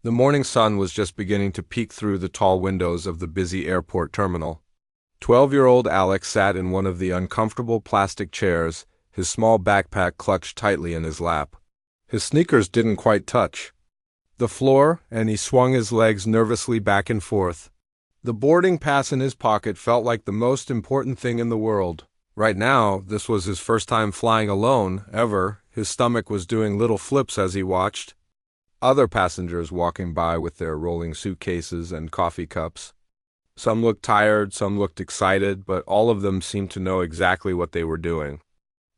The morning sun was just beginning to peek through the tall windows of the busy airport terminal. 12-year-old Alex sat in one of the uncomfortable plastic chairs, his small backpack clutched tightly in his lap. His sneakers didn't quite touch the floor, and he swung his legs nervously back and forth. The boarding pass in his pocket felt like the most important thing in the world. Right now, this was his first time flying alone, ever. His stomach was doing little flips as he watched other passengers walking by with their rolling suitcases and coffee cups. Some looked tired, some looked excited, but all of them seemed to know exactly what they were doing.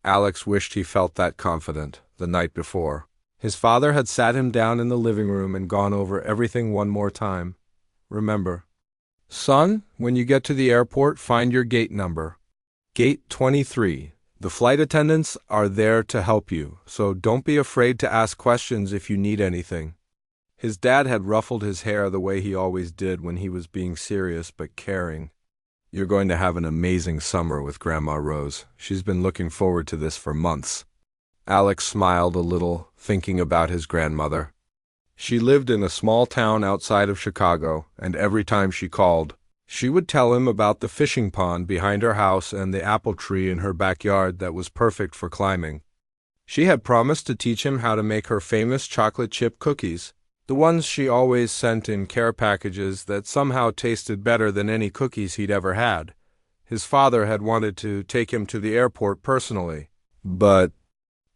Alex wished he felt that confident the night before. His father had sat him down in the living room and gone over everything one more time. Remember, son, when you get to the airport, find your gate number. Gate 23. The flight attendants are there to help you, so don't be afraid to ask questions if you need anything. His dad had ruffled his hair the way he always did when he was being serious but caring. You're going to have an amazing summer with Grandma Rose. She's been looking forward to this for months. Alex smiled a little, thinking about his grandmother. She lived in a small town outside of Chicago, and every time she called, she would tell him about the fishing pond behind her house and the apple tree in her backyard that was perfect for climbing. She had promised to teach him how to make her famous chocolate chip cookies, the ones she always sent in care packages that somehow tasted better than any cookies he'd ever had. His father had wanted to take him to the airport personally, but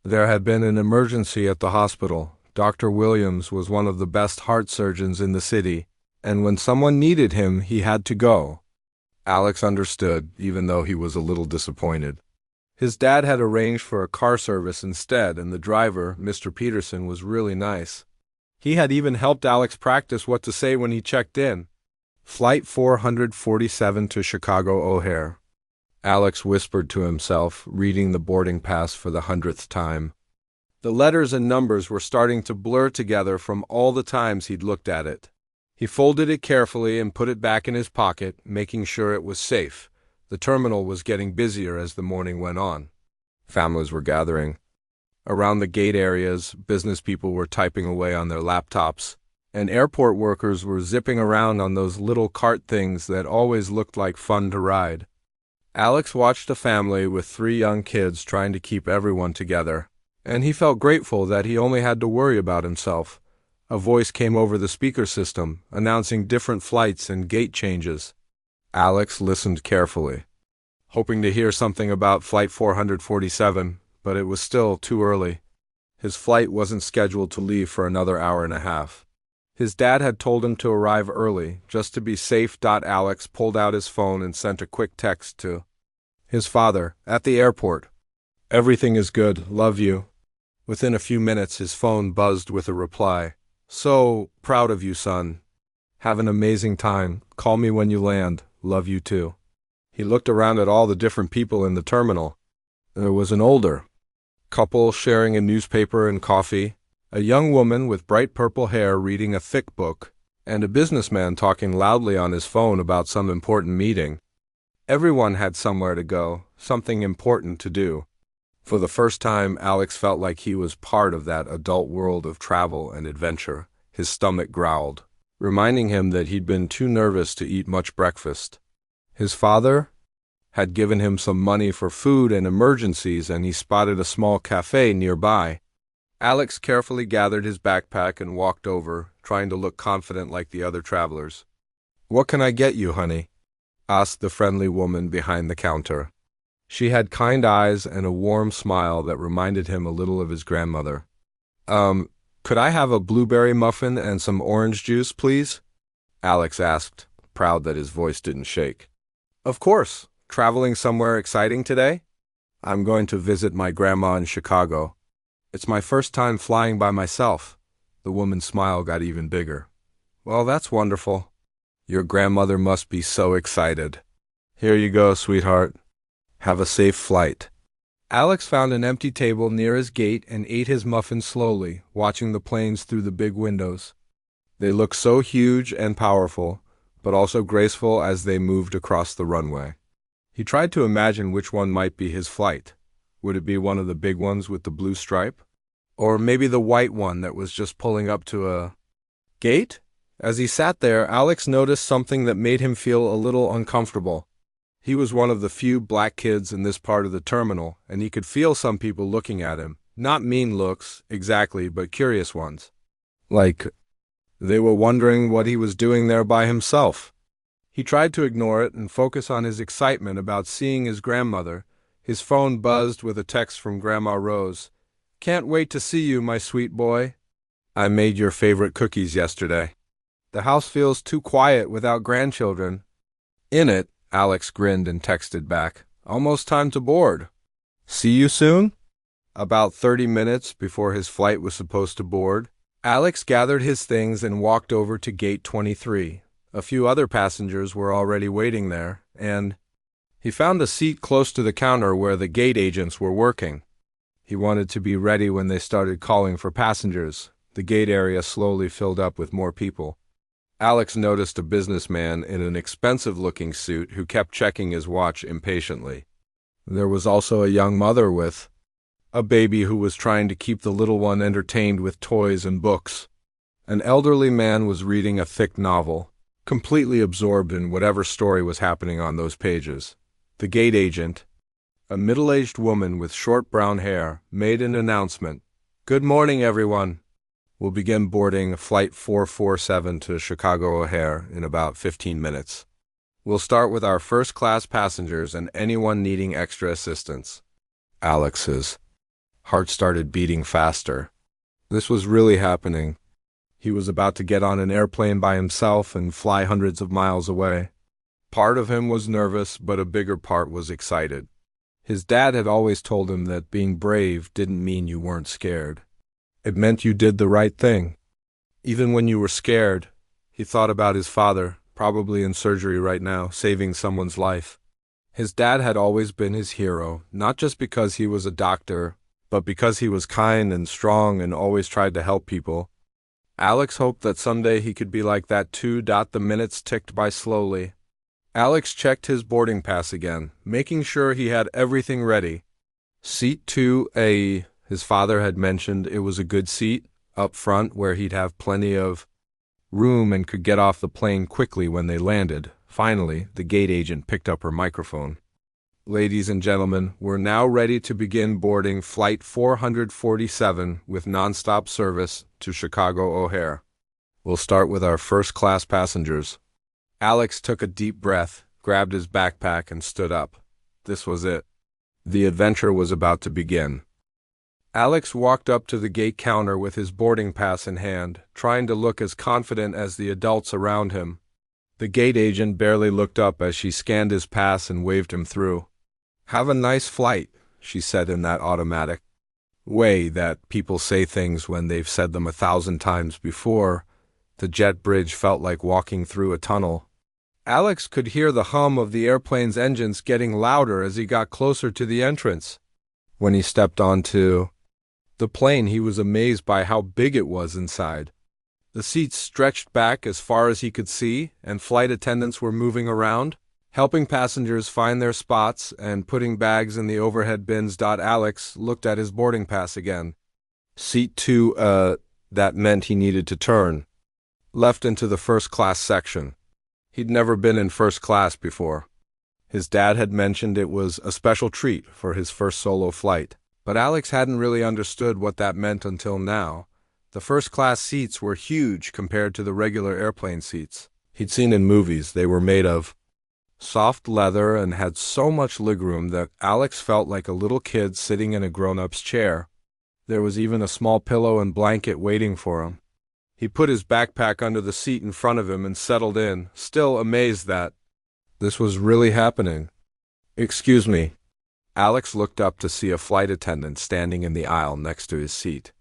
there had been an emergency at the hospital. Dr. Williams was one of the best heart surgeons in the city, and when someone needed him, he had to go. Alex understood, even though he was a little disappointed. His dad had arranged for a car service instead, and the driver, Mr. Peterson, was really nice. He had even helped Alex practice what to say when he checked in. Flight 447 to Chicago O'Hare. Alex whispered to himself, reading the boarding pass for the 100th time. The letters and numbers were starting to blur together from all the times he'd looked at it. He folded it carefully and put it back in his pocket, making sure it was safe. The terminal was getting busier as the morning went on. Families were gathering. Around the gate areas, business people were typing away on their laptops, and airport workers were zipping around on those little cart things that always looked like fun to ride. Alex watched a family with 3 young kids trying to keep everyone together, and he felt grateful that he only had to worry about himself. A voice came over the speaker system, announcing different flights and gate changes. Alex listened carefully, hoping to hear something about Flight 447, but it was still too early. His flight wasn't scheduled to leave for another hour and a half. His dad had told him to arrive early, just to be safe. Alex pulled out his phone and sent a quick text to his father, at the airport. Everything is good, love you. Within a few minutes, his phone buzzed with a reply. So proud of you, son. Have an amazing time. Call me when you land. Love you too. He looked around at all the different people in the terminal. There was an older couple sharing a newspaper and coffee, a young woman with bright purple hair reading a thick book, and a businessman talking loudly on his phone about some important meeting. Everyone had somewhere to go, something important to do. For the first time, Alex felt like he was part of that adult world of travel and adventure. His stomach growled, reminding him that he'd been too nervous to eat much breakfast. His father had given him some money for food and emergencies, and he spotted a small cafe nearby. Alex carefully gathered his backpack and walked over, trying to look confident like the other travelers. "What can I get you, honey?" asked the friendly woman behind the counter. She had kind eyes and a warm smile that reminded him a little of his grandmother. Could I have a blueberry muffin and some orange juice, please?" Alex asked, proud that his voice didn't shake. "Of course. Traveling somewhere exciting today?" "I'm going to visit my grandma in Chicago. It's my first time flying by myself." The woman's smile got even bigger. "Well, that's wonderful. Your grandmother must be so excited. Here you go, sweetheart. Have a safe flight." Alex found an empty table near his gate and ate his muffin slowly, watching the planes through the big windows. They looked so huge and powerful, but also graceful as they moved across the runway. He tried to imagine which one might be his flight. Would it be one of the big ones with the blue stripe? Or maybe the white one that was just pulling up to a Gate? As he sat there, Alex noticed something that made him feel a little uncomfortable. He was one of the few black kids in this part of the terminal, and he could feel some people looking at him. Not mean looks, exactly, but curious ones. Like, they were wondering what he was doing there by himself. He tried to ignore it and focus on his excitement about seeing his grandmother. His phone buzzed with a text from Grandma Rose. "Can't wait to see you, my sweet boy. I made your favorite cookies yesterday. The house feels too quiet without grandchildren." In it, Alex grinned and texted back, "Almost time to board. See you soon?" About 30 minutes before his flight was supposed to board, Alex gathered his things and walked over to gate 23. A few other passengers were already waiting there, and he found a seat close to the counter where the gate agents were working. He wanted to be ready when they started calling for passengers. The gate area slowly filled up with more people. Alex noticed a businessman in an expensive-looking suit who kept checking his watch impatiently. There was also a young mother with a baby who was trying to keep the little one entertained with toys and books. An elderly man was reading a thick novel, completely absorbed in whatever story was happening on those pages. The gate agent, a middle-aged woman with short brown hair, made an announcement. "Good morning, everyone. We'll begin boarding Flight 447 to Chicago O'Hare in about 15 minutes. We'll start with our first-class passengers and anyone needing extra assistance." Alex's heart started beating faster. This was really happening. He was about to get on an airplane by himself and fly hundreds of miles away. Part of him was nervous, but a bigger part was excited. His dad had always told him that being brave didn't mean you weren't scared. It meant you did the right thing. Even when you were scared, he thought about his father, probably in surgery right now, saving someone's life. His dad had always been his hero, not just because he was a doctor, but because he was kind and strong and always tried to help people. Alex hoped that someday he could be like that too. The minutes ticked by slowly. Alex checked his boarding pass again, making sure he had everything ready. Seat 2A, his father had mentioned it was a good seat, up front where he'd have plenty of room and could get off the plane quickly when they landed. Finally, the gate agent picked up her microphone. "Ladies and gentlemen, we're now ready to begin boarding Flight 447 with nonstop service to Chicago O'Hare. We'll start with our first-class passengers." Alex took a deep breath, grabbed his backpack, and stood up. This was it. The adventure was about to begin. Alex walked up to the gate counter with his boarding pass in hand, trying to look as confident as the adults around him. The gate agent barely looked up as she scanned his pass and waved him through. "Have a nice flight," she said in that automatic way that people say things when they've said them 1,000 times before. The jet bridge felt like walking through a tunnel. Alex could hear the hum of the airplane's engines getting louder as he got closer to the entrance. When he stepped onto the plane, he was amazed by how big it was inside. The seats stretched back as far as he could see, and flight attendants were moving around, helping passengers find their spots and putting bags in the overhead bins. Alex looked at his boarding pass again. Seat 2, that meant he needed to turn left into the first-class section. He'd never been in first class before. His dad had mentioned it was a special treat for his first solo flight, but Alex hadn't really understood what that meant until now. The first-class seats were huge compared to the regular airplane seats he'd seen in movies. They were made of soft leather and had so much legroom that Alex felt like a little kid sitting in a grown-up's chair. There was even a small pillow and blanket waiting for him. He put his backpack under the seat in front of him and settled in, still amazed that this was really happening. "Excuse me." Alex looked up to see a flight attendant standing in the aisle next to his seat.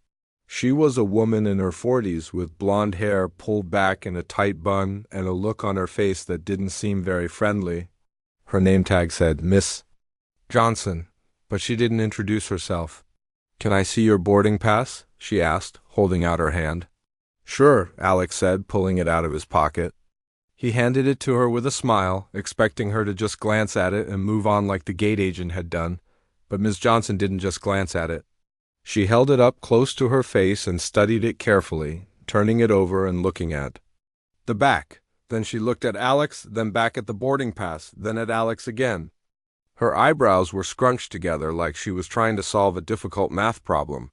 She was a woman in her 40s with blonde hair pulled back in a tight bun and a look on her face that didn't seem very friendly. Her name tag said Miss Johnson, but she didn't introduce herself. "Can I see your boarding pass?" she asked, holding out her hand. "Sure," Alex said, pulling it out of his pocket. He handed it to her with a smile, expecting her to just glance at it and move on like the gate agent had done, but Miss Johnson didn't just glance at it. She held it up close to her face and studied it carefully, turning it over and looking at the back. Then she looked at Alex, then back at the boarding pass, then at Alex again. Her eyebrows were scrunched together like she was trying to solve a difficult math problem.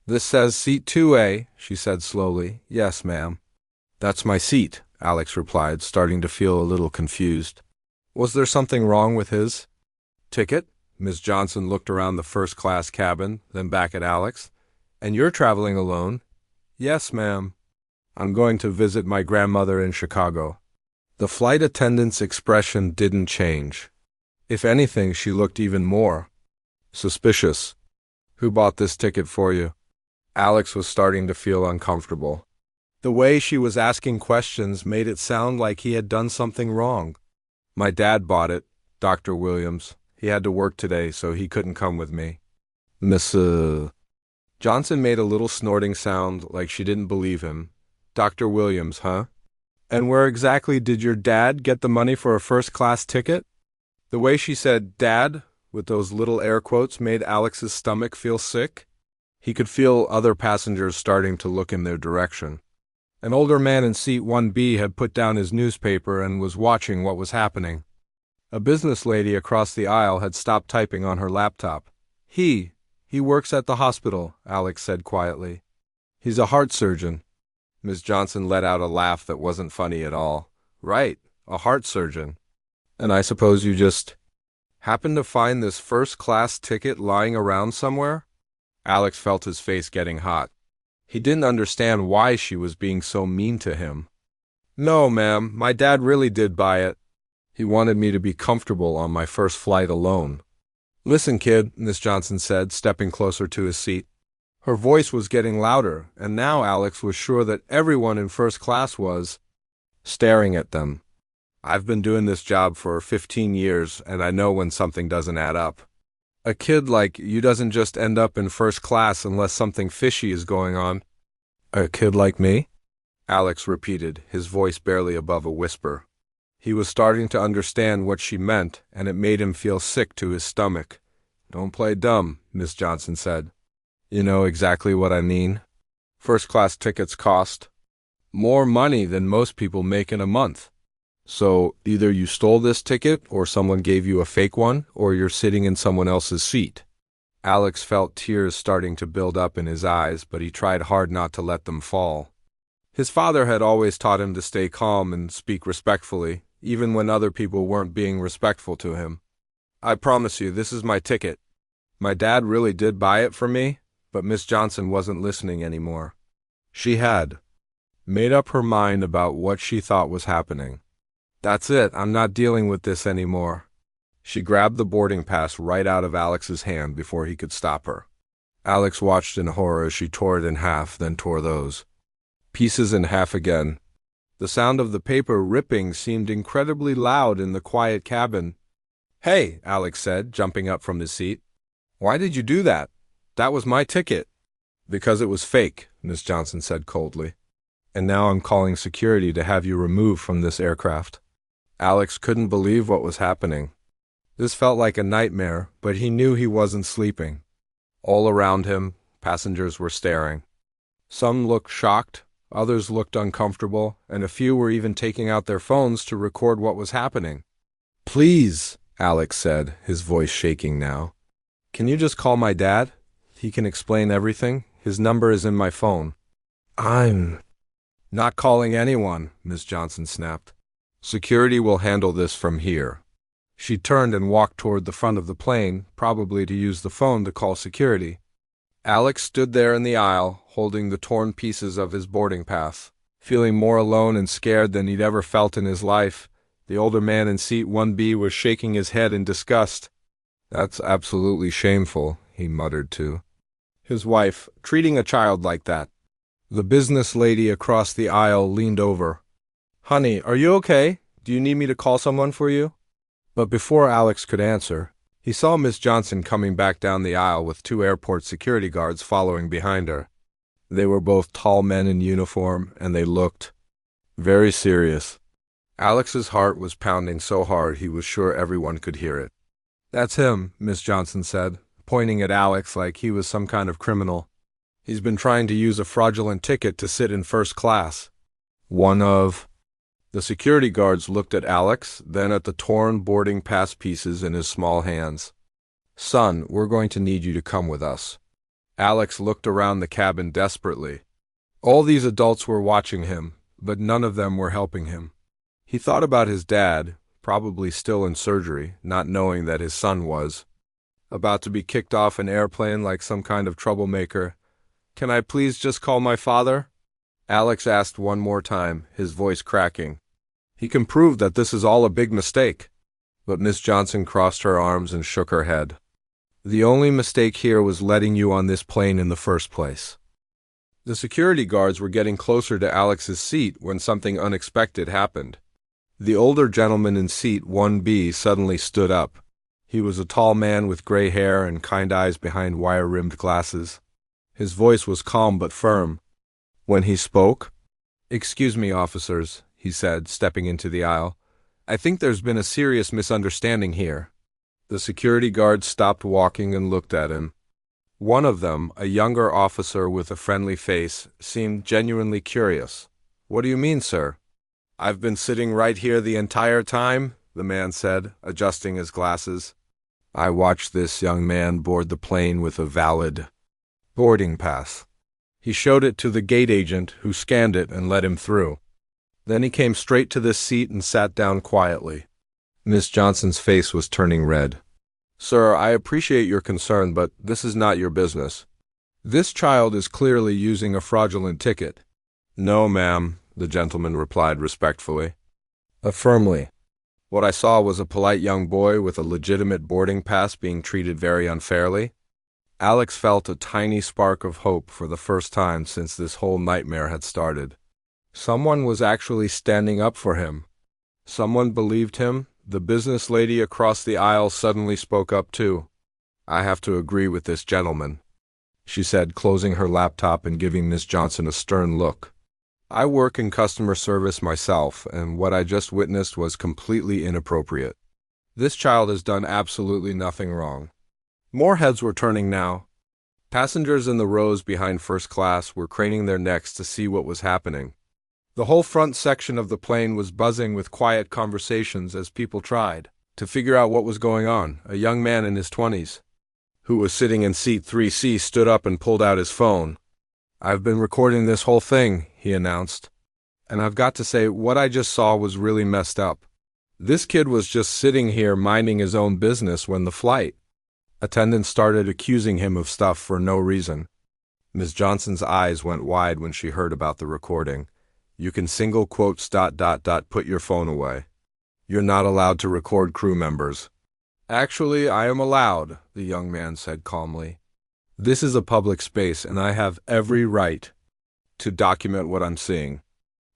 "This says seat 2A, she said slowly. "Yes, ma'am." "That's my seat," Alex replied, starting to feel a little confused. Was there something wrong with his ticket? Miss Johnson looked around the first-class cabin, then back at Alex. "And you're traveling alone?" "Yes, ma'am. I'm going to visit my grandmother in Chicago." The flight attendant's expression didn't change. If anything, she looked even more suspicious. "Who bought this ticket for you?" Alex was starting to feel uncomfortable. The way she was asking questions made it sound like he had done something wrong. "My dad bought it, Dr. Williams. He had to work today, so he couldn't come with me." Miss Johnson made a little snorting sound like she didn't believe him. "Dr. Williams, huh? And where exactly did your dad get the money for a first-class ticket?" The way she said "dad" with those little air quotes made Alex's stomach feel sick. He could feel other passengers starting to look in their direction. An older man in seat 1B had put down his newspaper and was watching what was happening. A business lady across the aisle had stopped typing on her laptop. He works at the hospital," Alex said quietly. "He's a heart surgeon." Miss Johnson let out a laugh that wasn't funny at all. "Right, a heart surgeon. And I suppose you just happened to find this first-class ticket lying around somewhere?" Alex felt his face getting hot. He didn't understand why she was being so mean to him. "No, ma'am, my dad really did buy it. He wanted me to be comfortable on my first flight alone." "Listen, kid," Miss Johnson said, stepping closer to his seat. Her voice was getting louder, and now Alex was sure that everyone in first class was staring at them. "I've been doing this job for 15 years, and I know when something doesn't add up. A kid like you doesn't just end up in first class unless something fishy is going on." "A kid like me?" Alex repeated, his voice barely above a whisper. He was starting to understand what she meant, and it made him feel sick to his stomach. "Don't play dumb," Miss Johnson said. "You know exactly what I mean. First-class tickets cost more money than most people make in a month. So either you stole this ticket, or someone gave you a fake one, or you're sitting in someone else's seat." Alex felt tears starting to build up in his eyes, but he tried hard not to let them fall. His father had always taught him to stay calm and speak respectfully, even when other people weren't being respectful to him. "I promise you, this is my ticket. My dad really did buy it for me," but Miss Johnson wasn't listening anymore. She had made up her mind about what she thought was happening. "That's it, I'm not dealing with this anymore." She grabbed the boarding pass right out of Alex's hand before he could stop her. Alex watched in horror as she tore it in half, then tore those pieces in half again. The sound of the paper ripping seemed incredibly loud in the quiet cabin. "Hey," Alex said, jumping up from his seat. "Why did you do that? That was my ticket." "Because it was fake," Miss Johnson said coldly. "And now I'm calling security to have you removed from this aircraft." Alex couldn't believe what was happening. This felt like a nightmare, but he knew he wasn't sleeping. All around him, passengers were staring. Some looked shocked, others looked uncomfortable, and a few were even taking out their phones to record what was happening. "Please," Alex said, his voice shaking now. "Can you just call my dad? He can explain everything. His number is in my phone." "I'm not calling anyone," Miss Johnson snapped. "Security will handle this from here." She turned and walked toward the front of the plane, probably to use the phone to call security. Alex stood there in the aisle, holding the torn pieces of his boarding pass, feeling more alone and scared than he'd ever felt in his life. The older man in seat 1B was shaking his head in disgust. "That's absolutely shameful," he muttered to his wife, "treating a child like that." The business lady across the aisle leaned over. "Honey, are you okay? Do you need me to call someone for you?" But before Alex could answer, he saw Miss Johnson coming back down the aisle with 2 airport security guards following behind her. They were both tall men in uniform, and they looked very serious. Alex's heart was pounding so hard he was sure everyone could hear it. "That's him," Miss Johnson said, pointing at Alex like he was some kind of criminal. He's been trying to use a fraudulent ticket to sit in first class. One of the security guards looked at Alex, then at the torn boarding pass pieces in his small hands. Son, we're going to need you to come with us. Alex looked around the cabin desperately. All these adults were watching him, but none of them were helping him. He thought about his dad, probably still in surgery, not knowing that his son was about to be kicked off an airplane like some kind of troublemaker. Can I please just call my father? Alex asked one more time, his voice cracking. He can prove that this is all a big mistake. But Miss Johnson crossed her arms and shook her head. The only mistake here was letting you on this plane in the first place. The security guards were getting closer to Alex's seat when something unexpected happened. The older gentleman in seat 1B suddenly stood up. He was a tall man with gray hair and kind eyes behind wire-rimmed glasses. His voice was calm but firm. When he spoke, "Excuse me, officers," he said, stepping into the aisle. "I think there's been a serious misunderstanding here." The security guards stopped walking and looked at him. One of them, a younger officer with a friendly face, seemed genuinely curious. "What do you mean, sir?" "I've been sitting right here the entire time," the man said, adjusting his glasses. "I watched this young man board the plane with a valid boarding pass." He showed it to the gate agent, who scanned it and let him through. Then he came straight to this seat and sat down quietly. Miss Johnson's face was turning red. "Sir, I appreciate your concern, but this is not your business. This child is clearly using a fraudulent ticket." "No, ma'am," the gentleman replied respectfully. Firmly. "What I saw was a polite young boy with a legitimate boarding pass being treated very unfairly." Alex felt a tiny spark of hope for the first time since this whole nightmare had started. Someone was actually standing up for him. Someone believed him. The business lady across the aisle suddenly spoke up too. "I have to agree with this gentleman," she said, closing her laptop and giving Miss Johnson a stern look. "I work in customer service myself, and what I just witnessed was completely inappropriate. This child has done absolutely nothing wrong." More heads were turning now. Passengers in the rows behind first class were craning their necks to see what was happening. The whole front section of the plane was buzzing with quiet conversations as people tried to figure out what was going on. A young man in his 20s, who was sitting in seat 3C, stood up and pulled out his phone. "I've been recording this whole thing," he announced. "And I've got to say, what I just saw was really messed up. This kid was just sitting here minding his own business when the flight attendant started accusing him of stuff for no reason." Miss Johnson's eyes went wide when she heard about the recording. "You can single quotes ... put your phone away. You're not allowed to record crew members." "Actually, I am allowed," the young man said calmly. "This is a public space and I have every right to document what I'm seeing,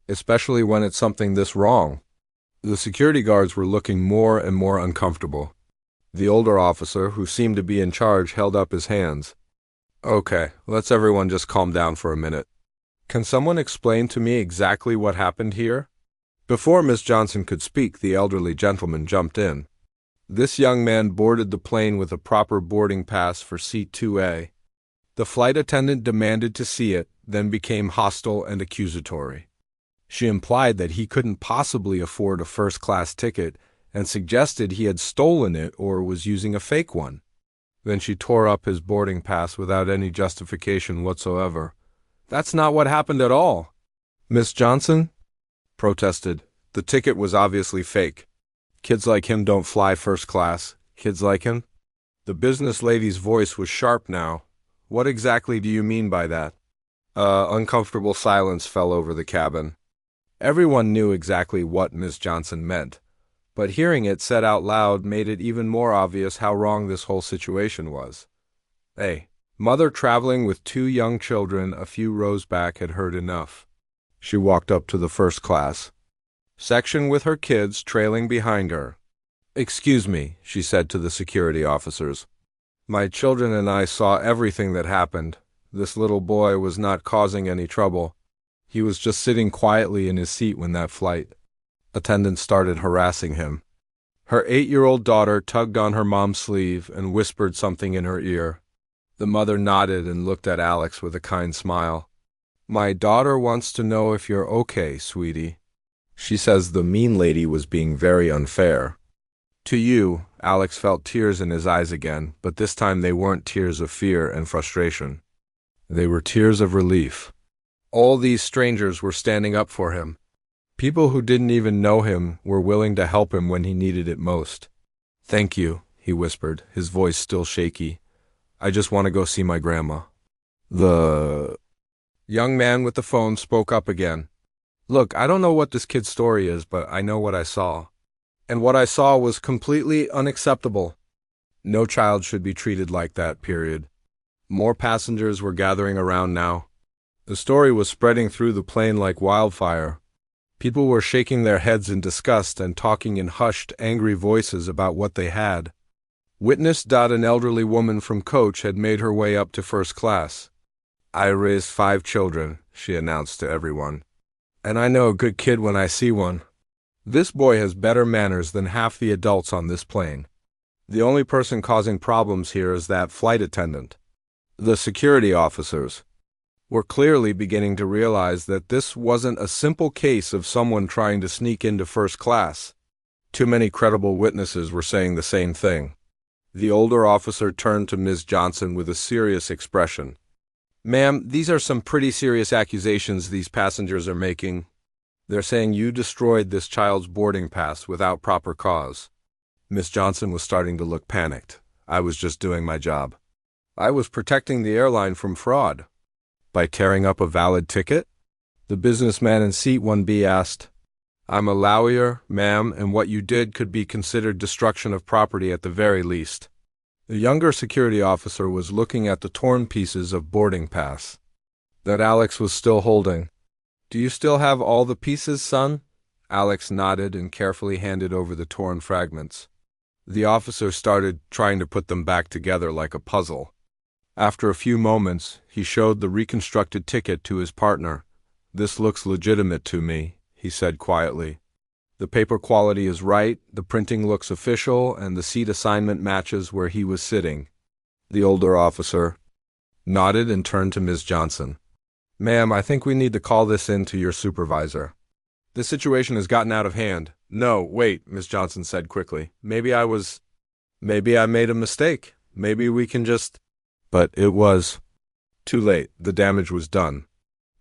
especially when it's something this wrong." The security guards were looking more and more uncomfortable. The older officer, who seemed to be in charge, held up his hands. "Okay, let's everyone just calm down for a minute. Can someone explain to me exactly what happened here?" Before Miss Johnson could speak, the elderly gentleman jumped in. "This young man boarded the plane with a proper boarding pass for seat 2A. The flight attendant demanded to see it, then became hostile and accusatory. She implied that he couldn't possibly afford a first-class ticket and suggested he had stolen it or was using a fake one. Then she tore up his boarding pass without any justification whatsoever." "That's not what happened at all." "Miss Johnson," protested, "the ticket was obviously fake. Kids like him don't fly first class. Kids like him?" The business lady's voice was sharp now. "What exactly do you mean by that?" Uncomfortable silence fell over the cabin. Everyone knew exactly what Miss Johnson meant, but hearing it said out loud made it even more obvious how wrong this whole situation was. A mother traveling with 2 young children a few rows back had heard enough. She walked up to the first class section with her kids trailing behind her. "Excuse me," she said to the security officers. "My children and I saw everything that happened. This little boy was not causing any trouble. He was just sitting quietly in his seat when that flight attendant started harassing him." Her 8-year-old daughter tugged on her mom's sleeve and whispered something in her ear. The mother nodded and looked at Alex with a kind smile. My daughter wants to know if you're okay, sweetie. She says the mean lady was being very unfair. To you, Alex felt tears in his eyes again, but this time they weren't tears of fear and frustration. They were tears of relief. All these strangers were standing up for him. People who didn't even know him were willing to help him when he needed it most. Thank you, he whispered, his voice still shaky. I just want to go see my grandma. The young man with the phone spoke up again. Look, I don't know what this kid's story is, but I know what I saw. And what I saw was completely unacceptable. No child should be treated like that, period. More passengers were gathering around now. The story was spreading through the plane like wildfire. People were shaking their heads in disgust and talking in hushed, angry voices about what they had. Witness. An elderly woman from coach had made her way up to first class. I raised 5 children, she announced to everyone. And I know a good kid when I see one. This boy has better manners than half the adults on this plane. The only person causing problems here is that flight attendant. The security officers were clearly beginning to realize that this wasn't a simple case of someone trying to sneak into first class. Too many credible witnesses were saying the same thing. The older officer turned to Ms. Johnson with a serious expression. Ma'am, these are some pretty serious accusations these passengers are making. They're saying you destroyed this child's boarding pass without proper cause. Miss Johnson was starting to look panicked. I was just doing my job. I was protecting the airline from fraud. By tearing up a valid ticket? The businessman in seat 1B asked. I'm a lawyer, ma'am, and what you did could be considered destruction of property at the very least. The younger security officer was looking at the torn pieces of boarding pass that Alex was still holding. Do you still have all the pieces, son? Alex nodded and carefully handed over the torn fragments. The officer started trying to put them back together like a puzzle. After a few moments, he showed the reconstructed ticket to his partner. This looks legitimate to me, he said quietly. The paper quality is right, the printing looks official, and the seat assignment matches where he was sitting. The older officer nodded and turned to Ms. Johnson. Ma'am, I think we need to call this in to your supervisor. This situation has gotten out of hand. No, wait, Ms. Johnson said quickly. Maybe I made a mistake. Maybe we can just... But it was too late. The damage was done.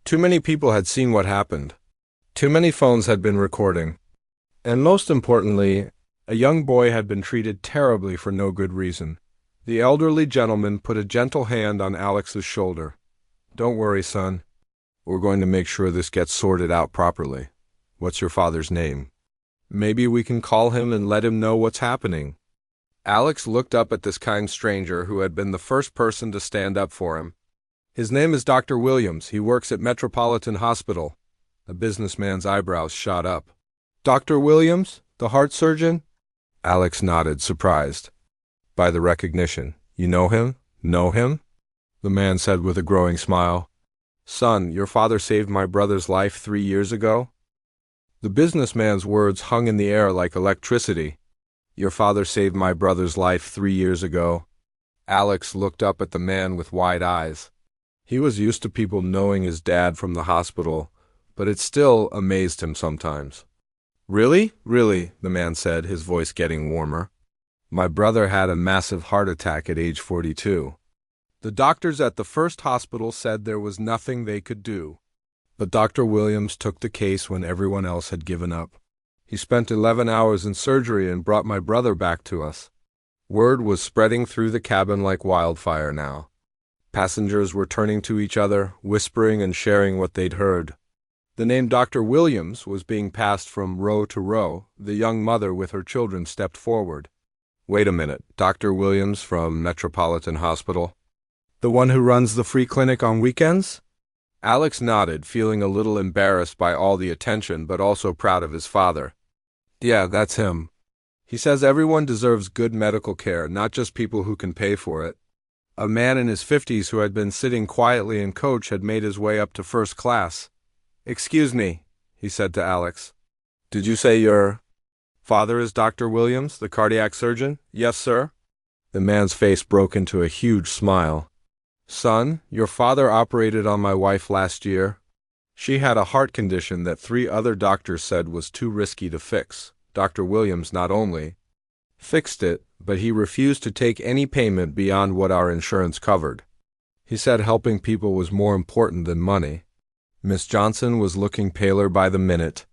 Too many people had seen what happened. Too many phones had been recording. And most importantly, a young boy had been treated terribly for no good reason. The elderly gentleman put a gentle hand on Alex's shoulder. Don't worry, son. We're going to make sure this gets sorted out properly. What's your father's name? Maybe we can call him and let him know what's happening. Alex looked up at this kind stranger who had been the first person to stand up for him. His name is Dr. Williams. He works at Metropolitan Hospital. The businessman's eyebrows shot up. Dr. Williams, the heart surgeon? Alex nodded, surprised by the recognition. You know him? Know him? The man said with a growing smile. Son, your father saved my brother's life 3 years ago? The businessman's words hung in the air like electricity. Your father saved my brother's life 3 years ago. Alex looked up at the man with wide eyes. He was used to people knowing his dad from the hospital, but it still amazed him sometimes. Really? Really, the man said, his voice getting warmer. My brother had a massive heart attack at age 42. The doctors at the first hospital said there was nothing they could do. But Dr. Williams took the case when everyone else had given up. He spent 11 hours in surgery and brought my brother back to us. Word was spreading through the cabin like wildfire now. Passengers were turning to each other, whispering and sharing what they'd heard. The name Dr. Williams was being passed from row to row. The young mother with her children stepped forward. Wait a minute, Dr. Williams from Metropolitan Hospital? The one who runs the free clinic on weekends? Alex nodded, feeling a little embarrassed by all the attention, but also proud of his father. Yeah, that's him. He says everyone deserves good medical care, not just people who can pay for it. A man in his 50s who had been sitting quietly in coach had made his way up to first class. Excuse me, he said to Alex. Did you say your father is Dr. Williams, the cardiac surgeon? Yes, sir. The man's face broke into a huge smile. Son, your father operated on my wife last year. She had a heart condition that 3 other doctors said was too risky to fix. Dr. Williams not only fixed it, but he refused to take any payment beyond what our insurance covered. He said helping people was more important than money. Miss Johnson was looking paler by the minute.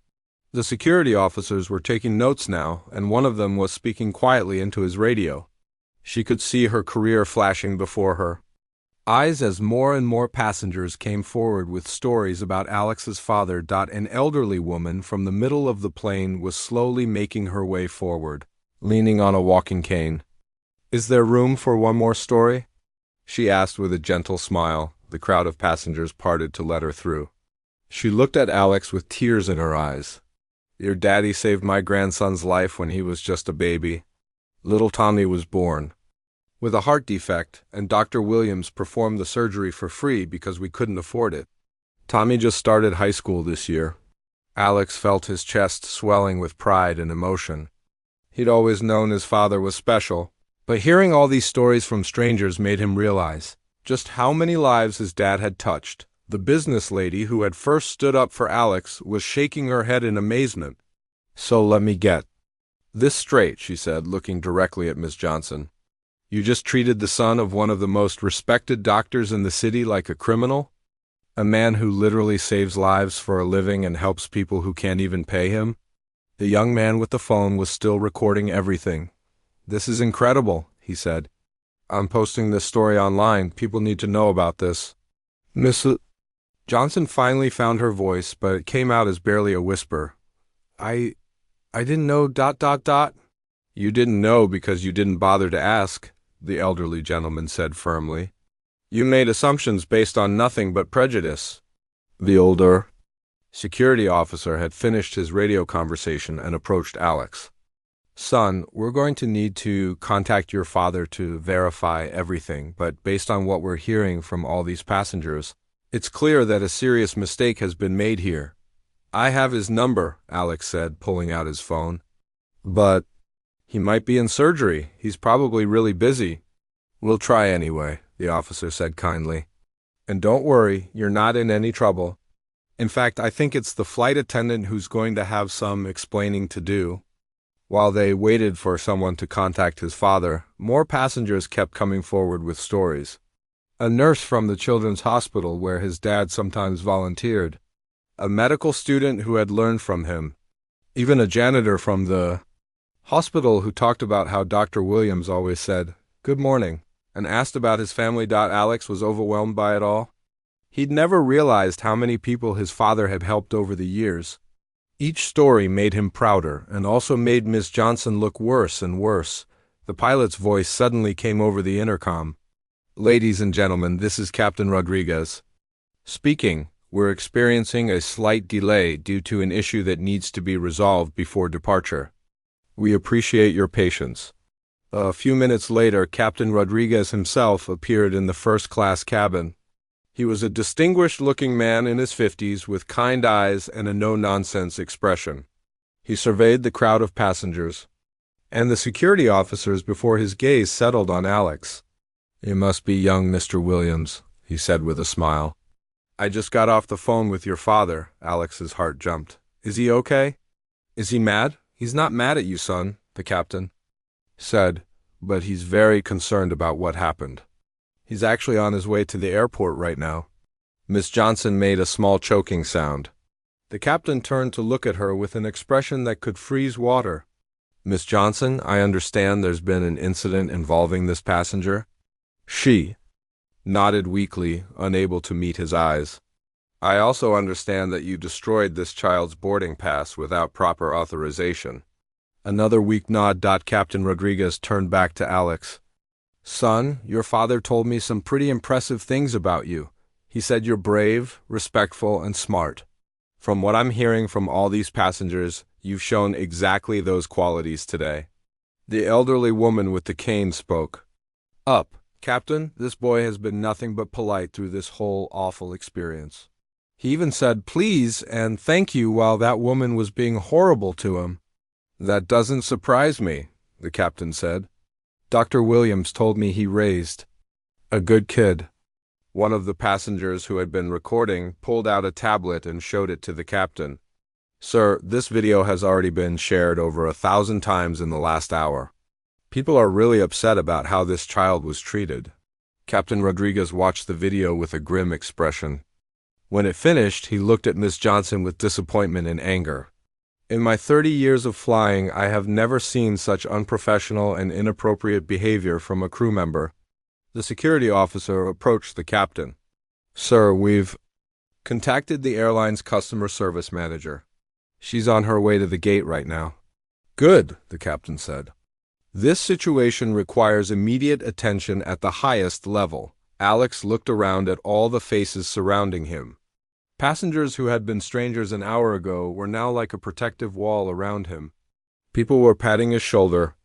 The security officers were taking notes now, and one of them was speaking quietly into his radio. She could see her career flashing before her eyes as more and more passengers came forward with stories about Alex's father. An elderly woman from the middle of the plane was slowly making her way forward, leaning on a walking cane. "Is there room for one more story?" she asked with a gentle smile. The crowd of passengers parted to let her through. She looked at Alex with tears in her eyes. "Your daddy saved my grandson's life when he was just a baby. Little Tommy was born with a heart defect, and Dr. Williams performed the surgery for free because we couldn't afford it. Tommy just started high school this year." Alex felt his chest swelling with pride and emotion. He'd always known his father was special, but hearing all these stories from strangers made him realize just how many lives his dad had touched. The business lady who had first stood up for Alex was shaking her head in amazement. "So let me get this straight," she said, looking directly at Miss Johnson. "You just treated the son of one of the most respected doctors in the city like a criminal? A man who literally saves lives for a living and helps people who can't even pay him?" The young man with the phone was still recording everything. "This is incredible," he said. "I'm posting this story online. People need to know about this." Miss Johnson finally found her voice, but it came out as barely a whisper. I didn't know ... "You didn't know because you didn't bother to ask," the elderly gentleman said firmly. "You made assumptions based on nothing but prejudice." The older security officer had finished his radio conversation and approached Alex. "Son, we're going to need to contact your father to verify everything, but based on what we're hearing from all these passengers, it's clear that a serious mistake has been made here." "I have his number," Alex said, pulling out his phone. "But he might be in surgery. He's probably really busy." "We'll try anyway," the officer said kindly. "And don't worry, you're not in any trouble. In fact, I think it's the flight attendant who's going to have some explaining to do." While they waited for someone to contact his father, more passengers kept coming forward with stories. A nurse from the children's hospital where his dad sometimes volunteered, a medical student who had learned from him, even a janitor from the hospital who talked about how Dr. Williams always said, "Good morning," and asked about his family. Alex was overwhelmed by it all. He'd never realized how many people his father had helped over the years. Each story made him prouder and also made Miss Johnson look worse and worse. The pilot's voice suddenly came over the intercom. "Ladies and gentlemen, this is Captain Rodriguez speaking. We're experiencing a slight delay due to an issue that needs to be resolved before departure. We appreciate your patience." A few minutes later, Captain Rodriguez himself appeared in the first-class cabin. He was a distinguished-looking man in his 50s with kind eyes and a no-nonsense expression. He surveyed the crowd of passengers and the security officers before his gaze settled on Alex. "You must be young Mr. Williams," he said with a smile. "I just got off the phone with your father." Alex's heart jumped. "Is he okay? Is he mad?" "He's not mad at you, son," the captain said, "but he's very concerned about what happened. He's actually on his way to the airport right now." Miss Johnson made a small choking sound. The captain turned to look at her with an expression that could freeze water. "Miss Johnson, I understand there's been an incident involving this passenger." She nodded weakly, unable to meet his eyes. "I also understand that you destroyed this child's boarding pass without proper authorization." Another weak nod. Captain Rodriguez turned back to Alex. "Son, your father told me some pretty impressive things about you. He said you're brave, respectful, and smart. From what I'm hearing from all these passengers, you've shown exactly those qualities today." The elderly woman with the cane spoke up. "Captain, this boy has been nothing but polite through this whole awful experience. He even said please and thank you while that woman was being horrible to him." "That doesn't surprise me," the captain said. "Dr. Williams told me he raised a good kid." One of the passengers who had been recording pulled out a tablet and showed it to the captain. Sir, this video has already been shared over 1,000 times in the last hour. People are really upset about how this child was treated. Captain Rodriguez watched the video with a grim expression. When it finished, he looked at Miss Johnson with disappointment and anger. In my 30 years of flying, I have never seen such unprofessional and inappropriate behavior from a crew member. The security officer approached the captain. Sir, we've contacted the airline's customer service manager. She's on her way to the gate right now. Good, the captain said. This situation requires immediate attention at the highest level. Alex looked around at all the faces surrounding him. Passengers who had been strangers an hour ago were now like a protective wall around him. People were patting his shoulder,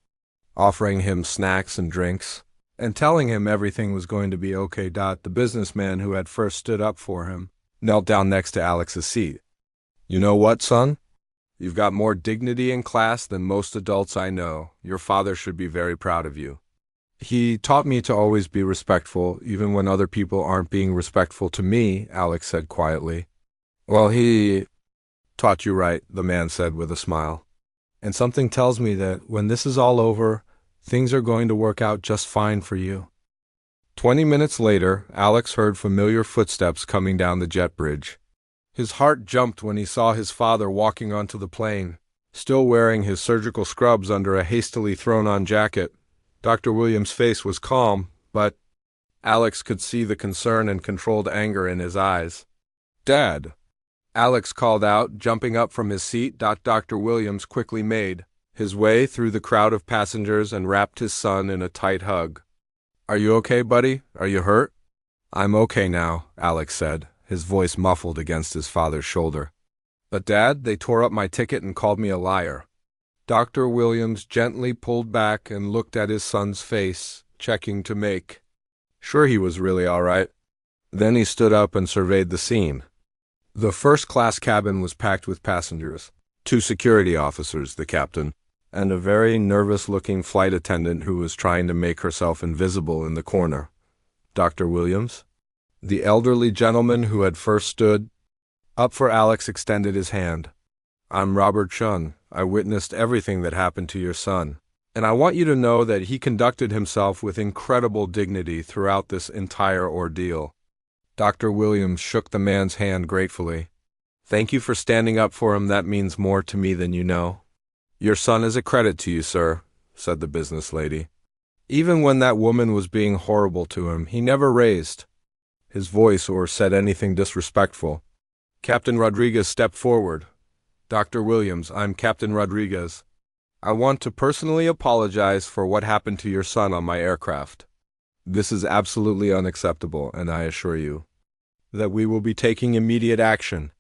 offering him snacks and drinks, and telling him everything was going to be okay. The businessman who had first stood up for him knelt down next to Alex's seat. You know what, son? You've got more dignity and class than most adults I know. Your father should be very proud of you. He taught me to always be respectful, even when other people aren't being respectful to me, Alex said quietly. Well, he taught you right, the man said with a smile. And something tells me that when this is all over, things are going to work out just fine for you. 20 minutes later, Alex heard familiar footsteps coming down the jet bridge. His heart jumped when he saw his father walking onto the plane, still wearing his surgical scrubs under a hastily thrown-on jacket. Dr. Williams' face was calm, but Alex could see the concern and controlled anger in his eyes. Dad! Alex called out, jumping up from his seat. Dr. Williams quickly made his way through the crowd of passengers and wrapped his son in a tight hug. Are you okay, buddy? Are you hurt? I'm okay now, Alex said, his voice muffled against his father's shoulder. But Dad, they tore up my ticket and called me a liar. Dr. Williams gently pulled back and looked at his son's face, checking to make sure he was really all right. Then he stood up and surveyed the scene. The first-class cabin was packed with passengers, 2 security officers, the captain, and a very nervous-looking flight attendant who was trying to make herself invisible in the corner. Dr. Williams? The elderly gentleman who had first stood up for Alex extended his hand. I'm Robert Chun. I witnessed everything that happened to your son, and I want you to know that he conducted himself with incredible dignity throughout this entire ordeal. Dr. Williams shook the man's hand gratefully. Thank you for standing up for him. That means more to me than you know. Your son is a credit to you, sir, said the business lady. Even when that woman was being horrible to him, he never raised his voice or said anything disrespectful. Captain Rodriguez stepped forward. Dr. Williams, I'm Captain Rodriguez. I want to personally apologize for what happened to your son on my aircraft. This is absolutely unacceptable, and I assure you that we will be taking immediate action.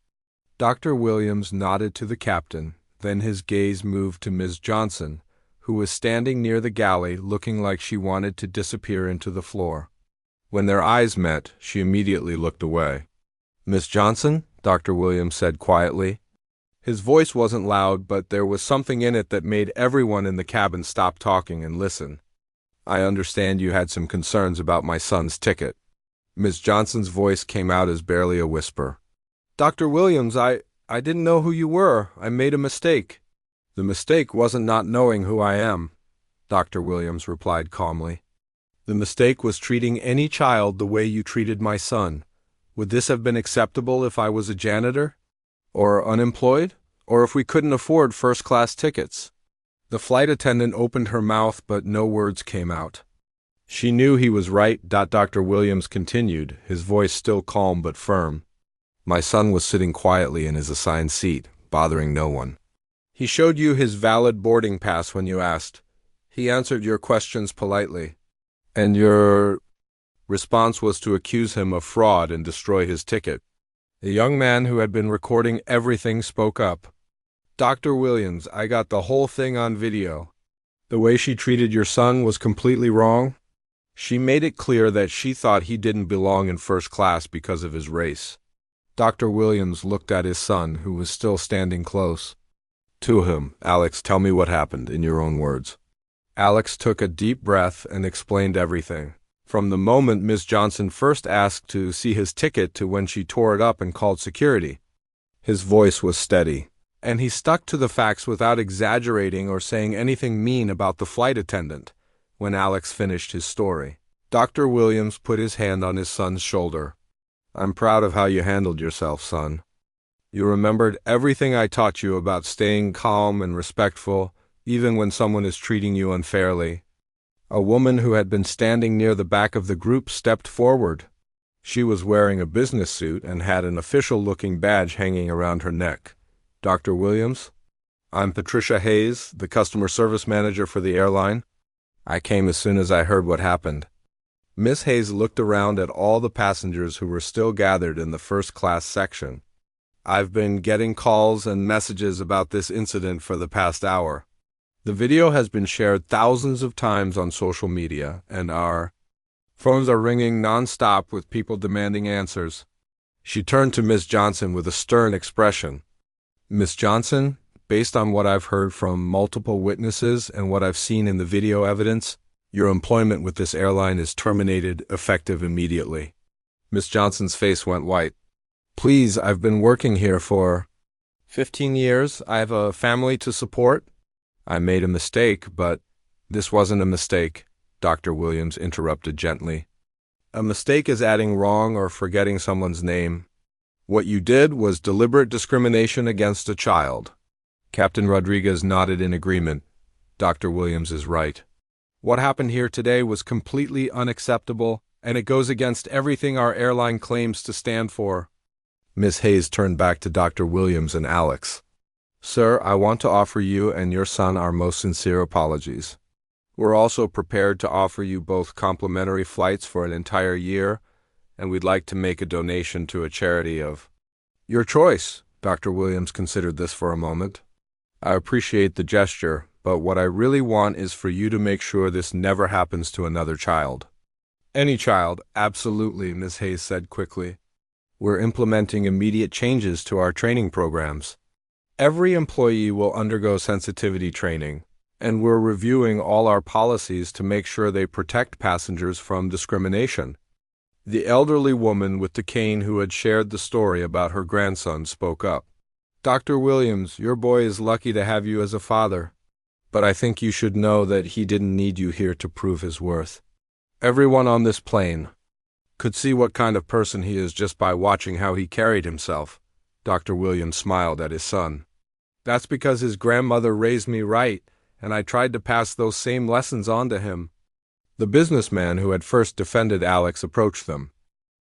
Dr. Williams nodded to the captain, then his gaze moved to Ms. Johnson, who was standing near the galley looking like she wanted to disappear into the floor. When their eyes met, she immediately looked away. Miss Johnson, Dr. Williams said quietly. His voice wasn't loud, but there was something in it that made everyone in the cabin stop talking and listen. I understand you had some concerns about my son's ticket. Miss Johnson's voice came out as barely a whisper. Dr. Williams, I didn't know who you were. I made a mistake. The mistake wasn't not knowing who I am, Dr. Williams replied calmly. The mistake was treating any child the way you treated my son. Would this have been acceptable if I was a janitor? Or unemployed? Or if we couldn't afford first-class tickets? The flight attendant opened her mouth, but no words came out. She knew he was right. Dr. Williams continued, his voice still calm but firm. My son was sitting quietly in his assigned seat, bothering no one. He showed you his valid boarding pass when you asked. He answered your questions politely. And your response was to accuse him of fraud and destroy his ticket. The young man who had been recording everything spoke up. Dr. Williams, I got the whole thing on video. The way she treated your son was completely wrong. She made it clear that she thought he didn't belong in first class because of his race. Dr. Williams looked at his son, who was still standing close to him. Alex, tell me what happened, in your own words. Alex took a deep breath and explained everything. From the moment Miss Johnson first asked to see his ticket to when she tore it up and called security. His voice was steady, and he stuck to the facts without exaggerating or saying anything mean about the flight attendant. When Alex finished his story, Dr. Williams put his hand on his son's shoulder. "I'm proud of how you handled yourself, son. You remembered everything I taught you about staying calm and respectful, even when someone is treating you unfairly." A woman who had been standing near the back of the group stepped forward. She was wearing a business suit and had an official-looking badge hanging around her neck. "Dr. Williams, I'm Patricia Hayes, the customer service manager for the airline. I came as soon as I heard what happened." Miss Hayes looked around at all the passengers who were still gathered in the first-class section. "I've been getting calls and messages about this incident for the past hour. The video has been shared thousands of times on social media, and our phones are ringing non-stop with people demanding answers." She turned to Miss Johnson with a stern expression. "Miss Johnson, based on what I've heard from multiple witnesses and what I've seen in the video evidence, your employment with this airline is terminated effective immediately." Miss Johnson's face went white. "Please, I've been working here for 15 years. I have a family to support." "I made a mistake, but this wasn't a mistake," Dr. Williams interrupted gently. "A mistake is adding wrong or forgetting someone's name. What you did was deliberate discrimination against a child." Captain Rodriguez nodded in agreement. "Dr. Williams is right. What happened here today was completely unacceptable, and it goes against everything our airline claims to stand for." Miss Hayes turned back to Dr. Williams and Alex. "Sir, I want to offer you and your son our most sincere apologies. We're also prepared to offer you both complimentary flights for an entire year, and we'd like to make a donation to a charity of your choice." Dr. Williams considered this for a moment. "I appreciate the gesture, but what I really want is for you to make sure this never happens to another child." "Any child, absolutely," Ms. Hayes said quickly. "We're implementing immediate changes to our training programs. Every employee will undergo sensitivity training, and we're reviewing all our policies to make sure they protect passengers from discrimination." The elderly woman with the cane who had shared the story about her grandson spoke up. "Dr. Williams, your boy is lucky to have you as a father, but I think you should know that he didn't need you here to prove his worth. Everyone on this plane could see what kind of person he is just by watching how he carried himself." Dr. Williams smiled at his son. "That's because his grandmother raised me right, and I tried to pass those same lessons on to him." The businessman who had first defended Alex approached them.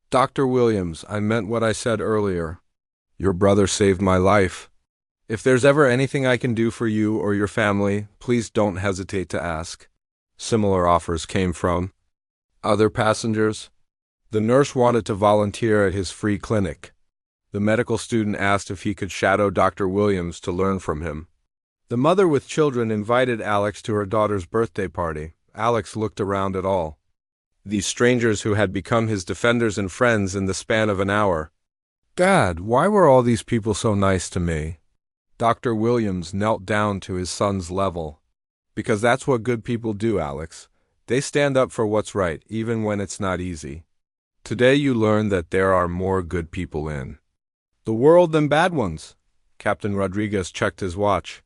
"Dr. Williams, I meant what I said earlier. Your brother saved my life. If there's ever anything I can do for you or your family, please don't hesitate to ask." Similar offers came from other passengers. The nurse wanted to volunteer at his free clinic. The medical student asked if he could shadow Dr. Williams to learn from him. The mother with children invited Alex to her daughter's birthday party. Alex looked around at all these strangers who had become his defenders and friends in the span of an hour. "Dad, why were all these people so nice to me?" Dr. Williams knelt down to his son's level. "Because that's what good people do, Alex. They stand up for what's right, even when it's not easy. Today you learned that there are more good people in the world than bad ones." Captain Rodriguez checked his watch.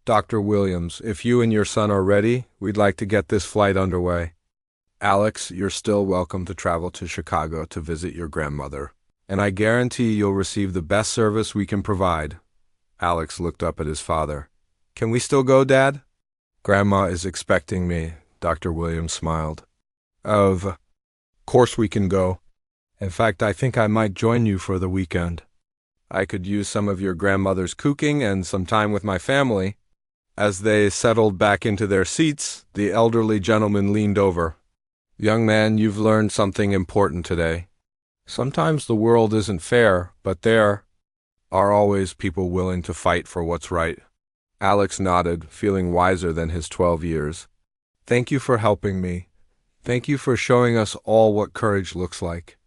"Dr. Williams, if you and your son are ready, we'd like to get this flight underway. Alex, you're still welcome to travel to Chicago to visit your grandmother, and I guarantee you'll receive the best service we can provide." Alex looked up at his father. "Can we still go, Dad?" "Grandma is expecting me," Dr. Williams smiled. Of course we can go. In fact, I think I might join you for the weekend. I could use some of your grandmother's cooking and some time with my family." As they settled back into their seats, the elderly gentleman leaned over. "Young man, you've learned something important today. Sometimes the world isn't fair, but there are always people willing to fight for what's right." Alex nodded, feeling wiser than his 12 years. "Thank you for helping me. Thank you for showing us all what courage looks like."